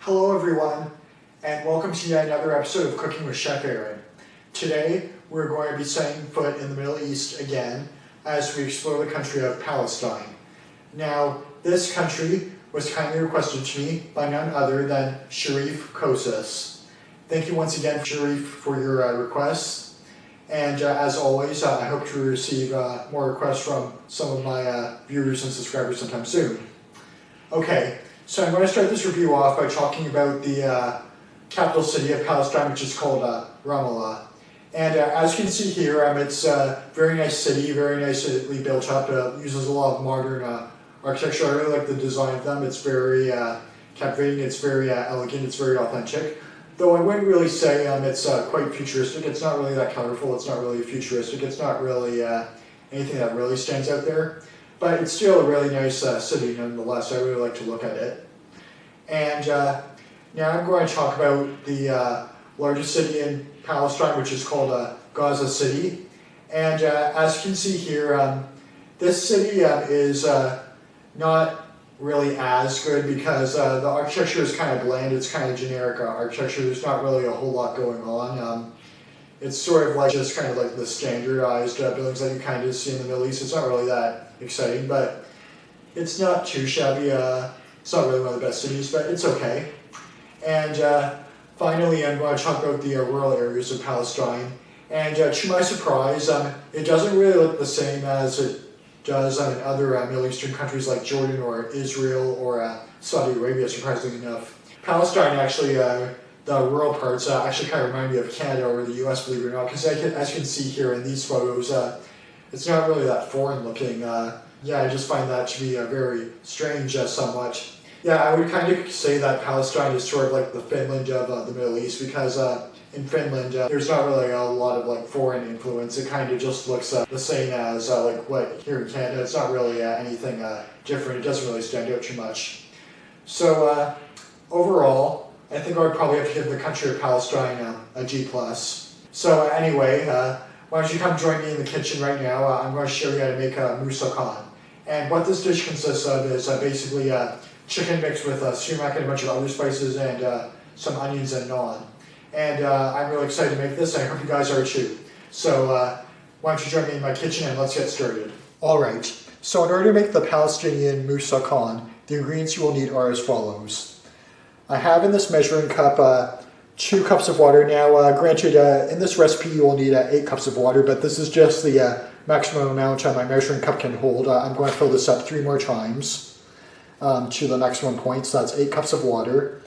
Hello everyone, and welcome to yet another episode of Cooking with Chef Aaron. Today, we're going to be setting foot in the Middle East again as we explore the country of Palestine. Now, this country was kindly requested to me by none other than Sharif Kossous. Thank you once again, Sharif, for your requests. And as always, I hope to receive more requests from some of my viewers and subscribers sometime soon. Okay. So I'm going to start this review off by talking about the capital city of Palestine, which is called Ramallah. And as you can see here, it's a very nice city, very nicely built up. It uses a lot of modern architecture. I really like the design of them. It's very captivating, it's very elegant, it's very authentic. Though I wouldn't really say it's quite futuristic. It's not really that colorful, it's not really futuristic, it's not really anything that really stands out there. But it's still a really nice city nonetheless. I really like to look at it. And now I'm going to talk about the largest city in Palestine, which is called Gaza City. And as you can see here, this city is not really as good because the architecture is kind of bland. It's kind of generic architecture. There's not really a whole lot going on. It's sort of like just kind of like the standardized buildings that you kind of see in the Middle East. It's not really that exciting, but it's not too shabby. It's not really one of the best cities, but it's okay. And finally, I'm going to talk about the rural areas of Palestine. And to my surprise, it doesn't really look the same as it does in other Middle Eastern countries like Jordan or Israel or Saudi Arabia, surprisingly enough. Palestine actually, the rural parts actually kind of remind me of Canada or the US, believe it or not, because as you can see here in these photos, it's not really that foreign looking. Yeah, I just find that to be very strange somewhat. Yeah, I would kind of say that Palestine is sort of like the Finland of the Middle East because in Finland there's not really a lot of like foreign influence. It kind of just looks the same as like what here in Canada. It's not really anything different. It doesn't really stand out too much. So overall, I think I would probably have to give the country of Palestine a G+. So anyway, why don't you come join me in the kitchen right now? I'm going to show you how to make Musakhan. And what this dish consists of is basically chicken mixed with sumac and a bunch of other spices and some onions and naan. And I'm really excited to make this. I hope you guys are too. So why don't you join me in my kitchen and let's get started. Alright, so in order to make the Palestinian Musakhan, the ingredients you will need are as follows. I have in this measuring cup 2 cups of water. Now, granted, in this recipe you will need 8 cups of water, but this is just the maximum amount my measuring cup can hold. I'm going to fill this up 3 more times to the maximum point, so that's 8 cups of water.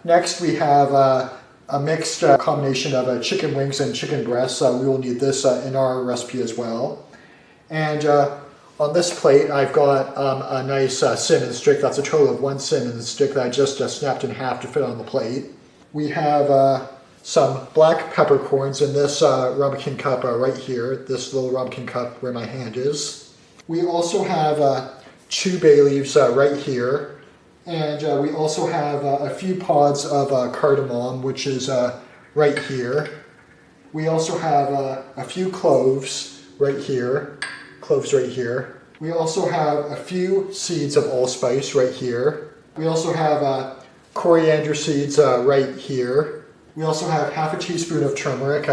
Next, we have a mixed combination of chicken wings and chicken breasts. We will need this in our recipe as well. And on this plate, I've got a nice cinnamon stick. That's a total of 1 cinnamon stick that I just snapped in half to fit on the plate. We have some black peppercorns in this ramekin cup right here, this little ramekin cup where my hand is. We also have 2 bay leaves right here. And we also have a few pods of cardamom, which is right here. We also have a few cloves right here. We also have a few seeds of allspice right here. We also have coriander seeds right here. We also have half a teaspoon of turmeric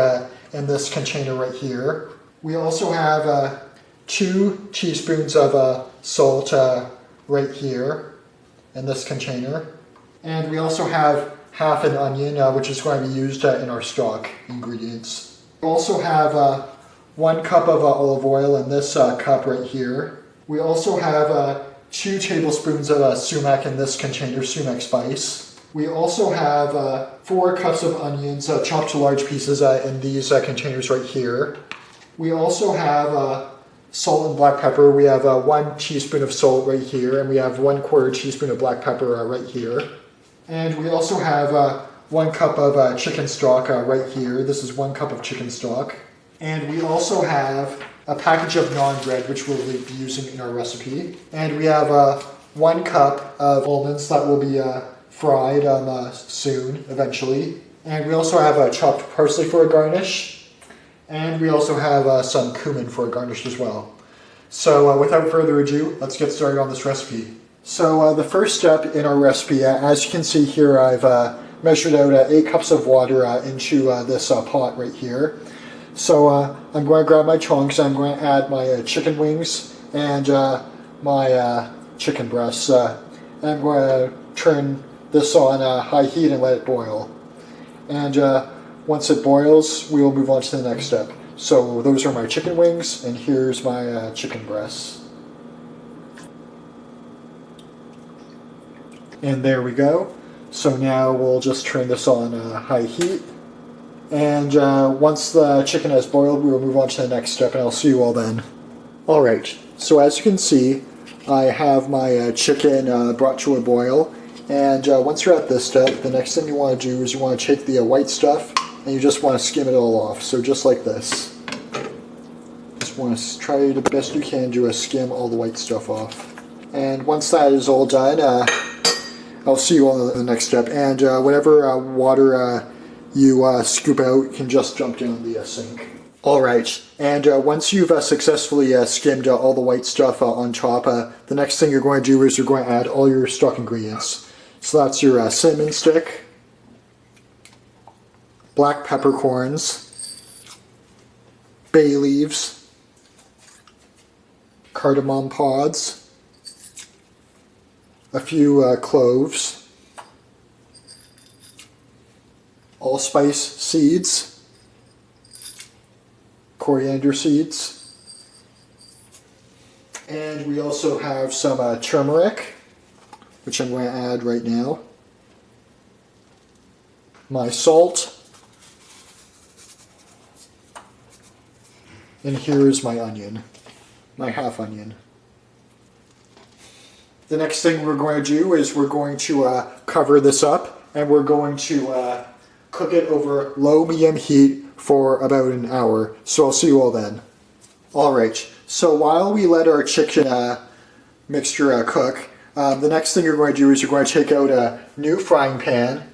in this container right here. We also have 2 teaspoons of salt right here in this container. And we also have half an onion, which is going to be used in our stock ingredients. We also have 1 cup of olive oil in this cup right here. We also have 2 tablespoons of sumac in this container, sumac spice. We also have 4 cups of onions chopped to large pieces in these containers right here. We also have salt and black pepper. We have 1 teaspoon of salt right here, and we have 1/4 teaspoon of black pepper right here. And we also have 1 cup of chicken stock right here. This is 1 cup of chicken stock. And we also have a package of naan bread, which we'll be using in our recipe. And we have 1 cup of almonds that will be fried soon, eventually. And we also have chopped parsley for a garnish. And we also have some cumin for a garnish as well. So without further ado, let's get started on this recipe. So the first step in our recipe, as you can see here, I've measured out 8 cups of water into this pot right here. So I'm going to grab my chunks, I'm going to add my chicken wings and my chicken breasts. And I'm going to turn this on high heat and let it boil. And once it boils, we will move on to the next step. So those are my chicken wings, and here's my chicken breasts. And there we go. So now we'll just turn this on high heat. And once the chicken has boiled, we will move on to the next step, and I'll see you all then. Alright, so as you can see, I have my chicken brought to a boil. And once you're at this step, the next thing you want to do is you want to take the white stuff, and you just want to skim it all off. So just like this. Just want to try the best you can to skim all the white stuff off. And once that is all done, I'll see you all in the next step. And whatever water you scoop out, you can just jump down the sink. Alright, and once you've successfully skimmed all the white stuff on top, the next thing you're going to do is you're going to add all your stock ingredients. So that's your cinnamon stick, black peppercorns, bay leaves, cardamom pods, a few cloves, allspice seeds, coriander seeds, and we also have some turmeric, which I'm going to add right now, my salt, and here is my onion, my half onion. The next thing we're going to do is we're going to cover this up, and we're going to cook it over low-medium heat for about an hour. So I'll see you all then. Alright, so while we let our chicken mixture cook, the next thing you're going to do is you're going to take out a new frying pan.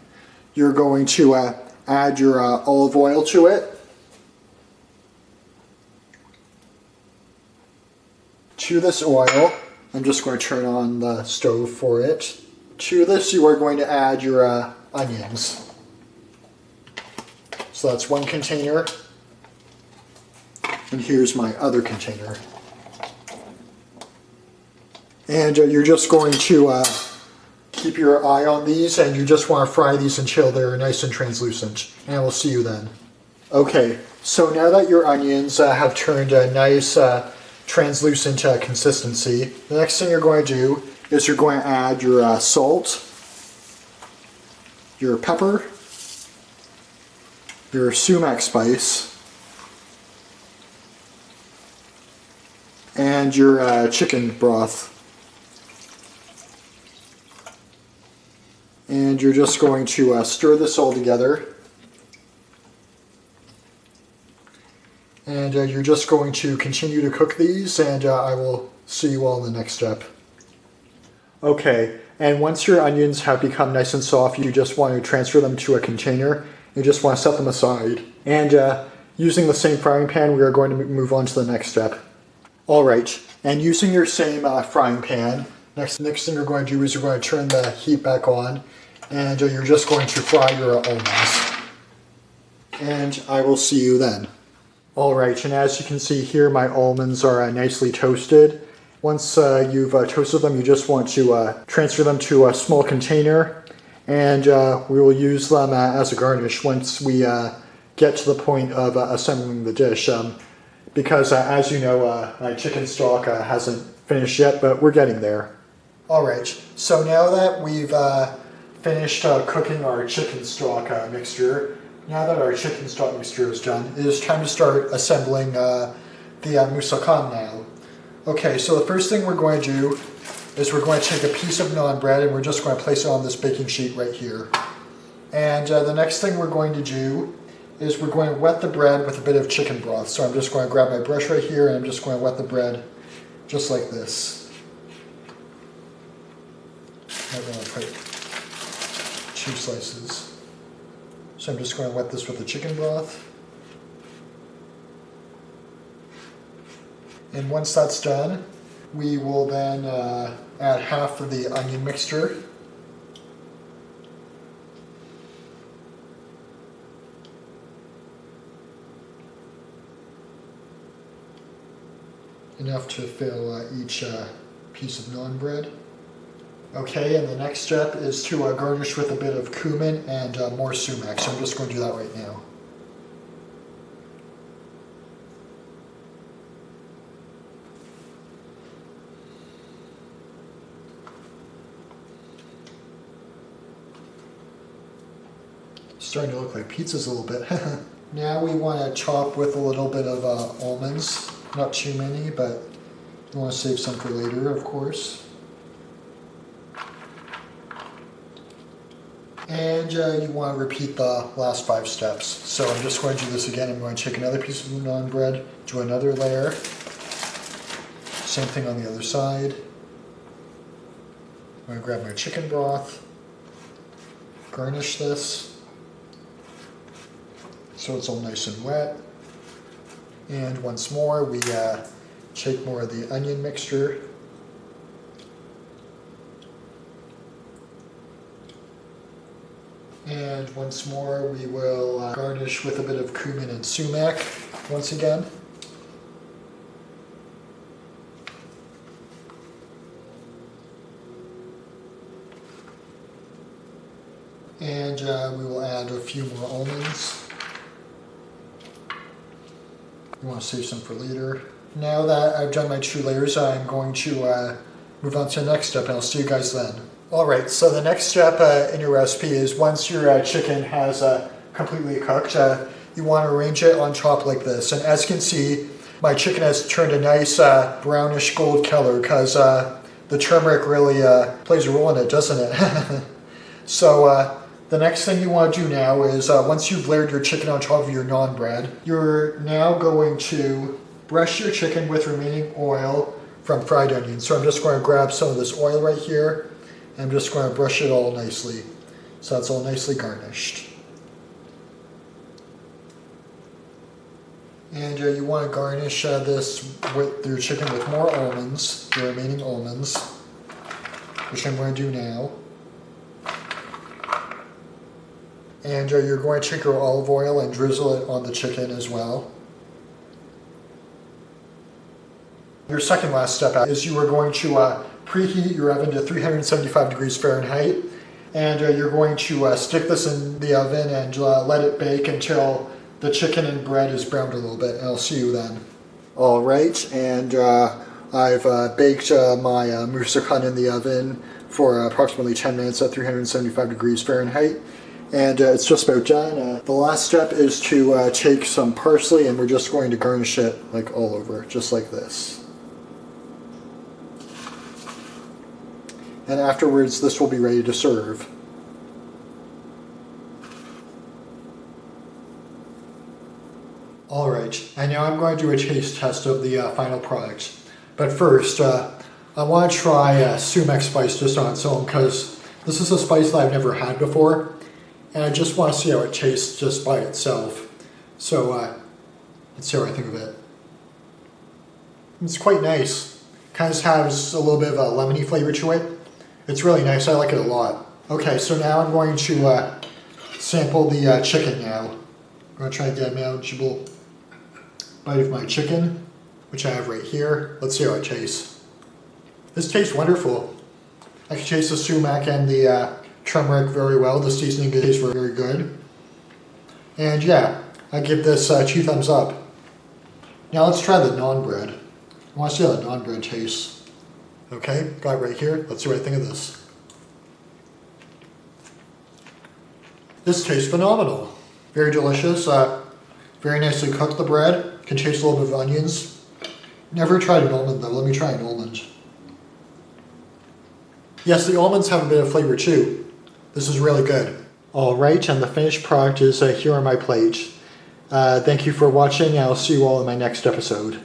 You're going to add your olive oil to it. To this oil, I'm just going to turn on the stove for it. To this you are going to add your onions. So that's one container, and here's my other container. And you're just going to keep your eye on these, and you just want to fry these until they're nice and translucent. And we'll see you then. Okay, so now that your onions have turned a nice translucent consistency, the next thing you're going to do is you're going to add your salt, your pepper, your sumac spice, and your chicken broth. And you're just going to stir this all together. And you're just going to continue to cook these, and I will see you all in the next step. Okay, and once your onions have become nice and soft, you just want to transfer them to a container. You just want to set them aside. And using the same frying pan, we are going to move on to the next step. Alright, and using your same frying pan, next thing you're going to do is you're going to turn the heat back on, and you're just going to fry your almonds. And I will see you then. Alright, and as you can see here, my almonds are nicely toasted. Once you've toasted them, you just want to transfer them to a small container, and we will use them as a garnish once we get to the point of assembling the dish. Because as you know, my chicken stock hasn't finished yet, but we're getting there. Alright, so now that we've finished cooking our chicken stock mixture, now that our chicken stock mixture is done, it is time to start assembling the Musakhan now. Okay, so the first thing we're going to do is we're going to take a piece of naan bread, and we're just going to place it on this baking sheet right here. And the next thing we're going to do is we're going to wet the bread with a bit of chicken broth. So I'm just going to grab my brush right here, and I'm just going to wet the bread just like this. I'm going to put 2 slices. So I'm just going to wet this with the chicken broth. And once that's done, We will then add half of the onion mixture. Enough to fill each piece of naan bread. Okay, and the next step is to garnish with a bit of cumin and more sumac, so I'm just going to do that right now. Starting to look like pizzas a little bit. Now we want to chop with a little bit of almonds. Not too many, but you want to save some for later, of course. And you want to repeat the last 5 steps. So I'm just going to do this again. I'm going to take another piece of naan bread, do another layer. Same thing on the other side. I'm going to grab my chicken broth, garnish this so it's all nice and wet. And once more, we take more of the onion mixture. And once more, we will garnish with a bit of cumin and sumac once again. And we will add a few more almonds. You want to save some for later. Now that I've done my 2 layers, I'm going to move on to the next step, and I'll see you guys then. Alright, so the next step in your recipe is once your chicken has completely cooked, you want to arrange it on top like this. And as you can see, my chicken has turned a nice brownish gold color because the turmeric really plays a role in it, doesn't it? So the next thing you want to do now is once you've layered your chicken on top of your naan bread, you're now going to brush your chicken with remaining oil from fried onions. So I'm just going to grab some of this oil right here, and I'm just going to brush it all nicely so it's all nicely garnished. And you want to garnish this with your chicken with more almonds, the remaining almonds, which I'm going to do now. And you're going to take your olive oil and drizzle it on the chicken as well. Your second last step is you are going to preheat your oven to 375 degrees Fahrenheit. And you're going to stick this in the oven and let it bake until the chicken and bread is browned a little bit. And I'll see you then. Alright, and I've baked my Musakhan in the oven for approximately 10 minutes at 375 degrees Fahrenheit. And it's just about done. The last step is to take some parsley, and we're just going to garnish it like all over, just like this. And afterwards, this will be ready to serve. Alright, and now I'm going to do a taste test of the final product. But first, I want to try sumac spice just on its own, because this is a spice that I've never had before. And I just want to see how it tastes just by itself. So let's see what I think of it. It's quite nice. Kind of has a little bit of a lemony flavor to it. It's really nice. I like it a lot. Okay, so now I'm going to sample the chicken now. I'm going to try to get a manageable bite of my chicken, which I have right here. Let's see how it tastes. This tastes wonderful. I can taste the sumac and the turmeric very well. The seasoning tastes very good. And yeah, I give this 2 thumbs up. Now let's try the naan bread. I want to see how the naan bread tastes. Okay, got it right here. Let's see what I think of this. This tastes phenomenal. Very delicious. Very nicely cooked, the bread. Can taste a little bit of onions. Never tried an almond though. Let me try an almond. Yes, the almonds have a bit of flavor too. This is really good. Alright, and the finished product is here on my plate. Thank you for watching. I'll see you all in my next episode.